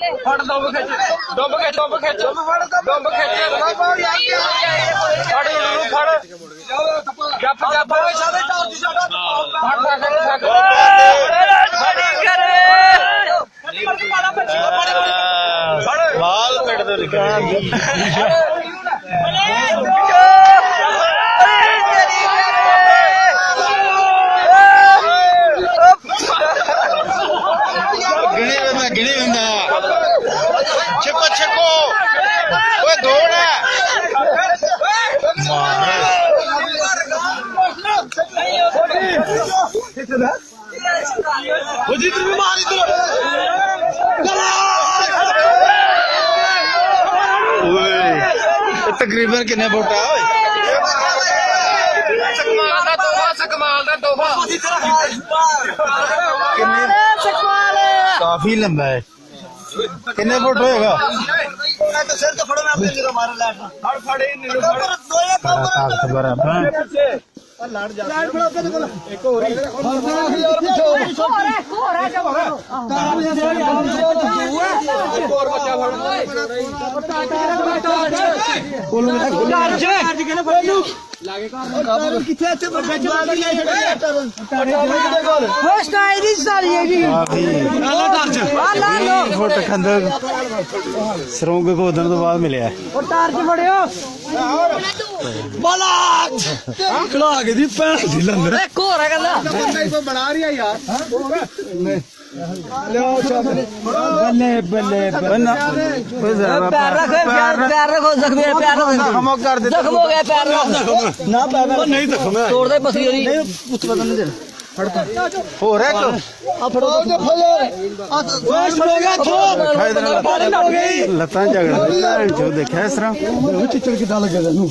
ਫੜ ਡੁੱਬ ਖਿੱਚ ਡੁੱਬ ਖਿੱਚ ਡੁੱਬ ਖਿੱਚ ਡੁੱਬ ਖਿੱਚ ਫੜ ਨੂੰ ਫੜ ਜੱਪ ਜੱਪ ਲਾਲ ਪਿੰਡ ਦੇ ਨਿਕਾਲ गिणी बंदा छिपो छिपो वो दौड़ है तकरीबन किन्ने फुट है काफी लंबा है किन्ने फुट होएगा सरੋਂਗ ਖੋਦਣ ਤੋਂ ਬਾਅਦ ਮਿਲਿਆ ਖਲਾ ਕੇ ਦੀ ਭੈਣ ਦੀ ਲੰਦਰ ਘੋਰਾ ਕਹਿੰਦਾ ਬਣਾ ਰਹੀ ਆ ਯਾਰ ਬੱਲੇ ਬੱਲੇ ਬੰਨਾ ਪੈਰ ਰੱਖੋ ਜ਼ਖਮੀ ਪੈਰ ਰੱਖੋ ਜ਼ਖਮ ਕਰ ਦੇ ਜ਼ਖਮ ਹੋ ਗਿਆ ਪੈਰ ਨਾ ਪੈਰ ਨਹੀਂ ਜ਼ਖਮ ਹੈ ਤੋੜਦਾ ਪਸਲੀ ਹੋਣੀ ਉੱਤ ਪਤਾ ਨਹੀਂ ਦੇਣਾ ਹੋ ਰਿਹਾ ਆ ਫੜੋ ਲੱਤਾਂ ਝਗੜ ਜੋ ਦੇਖਿਆ ਇਸ ਤਰ੍ਹਾਂ ਚਿੱਚੜ ਕਿੱਦਾਂ ਲੱਗਿਆ ਤੈਨੂੰ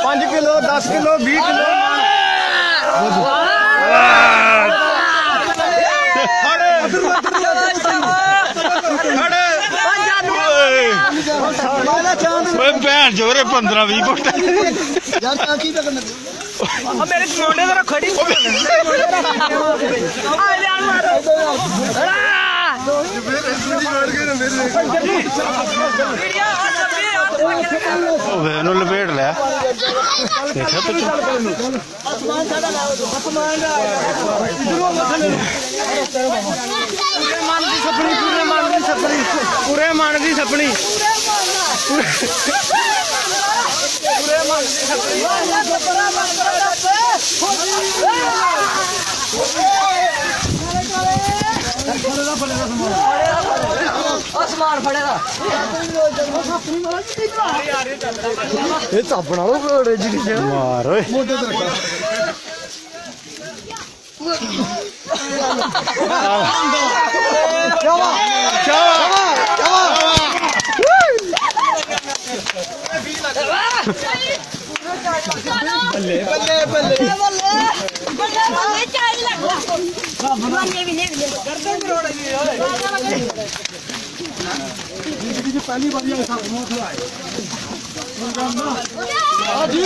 5 ਕਿਲੋ 10 ਕਿਲੋ 20 ਕਿਲੋ ਭੈਣ ਜੋਰੇ 15-20 ਫੁੱਟ ਯਾਰ ਤਾਂ ਕੀ ਤੱਕ ਮੇਰੇ ਮੋਢੇ ਤੇ ਖੜੀ ਆ ਲਿਆਣ ਮਾਰੋ ਉਹਨੂੰ ਲਪੇਟ ਲਿਆ ਦੇਖਿਆ ਪਿੱਛੇ ਪੂਰੇ ਮਨ ਦੀ ਸਪਣੀ ਸਮਾਨ ਫੜੇਗਾ ਇਹ ਤਾਂ ਬਣਾ ਲਓ ਰੇਜੀ ਮਾਰ ਓਏ ਮੋਢੇ ਤੇ ਰੱਖ ਬੱਲੇ ਬੱਲੇ ਬੱਲੇ ਬੱਲੇ ਚਾਈ ਲੱਗਦਾ ਬੱਲੇ ਵੀ ਨਹੀਂ ਗਰਦਨ ਕਰੋੜ ਗਈ ਓਏ ਜੀ ਪਹਿਲੀ ਵਾਰੀ ਆ ਸਾਥ ਮੋਹ ਆਏ ਆ ਜੀ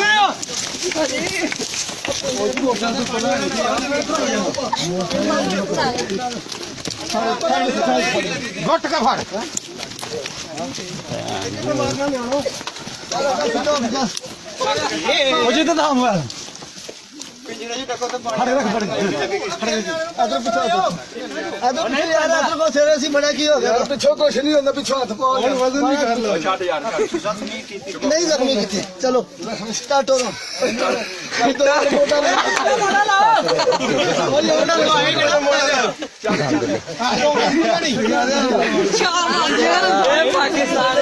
ਗੁੱਟ ਕੇ ਫੜ ਮੁਝੇ ਤਾਂ ਨਾਮ ਹੈ ਪਿੱਛੋਂ ਕੁਛ ਨਹੀਂ ਹੁੰਦਾ ਪਿੱਛੋਂ ਹੱਥ ਪਾਓ ਵਜ਼ਨ ਨਹੀਂ ਕਰ ਲਓ ਛੱਡ ਯਾਰ ਨਹੀਂ ਜ਼ਖਮੀ ਕਿੱਥੇ ਚਲੋ ਸਟਾਰਟ ਹੋ ਪਾਕਿਸਤਾਨ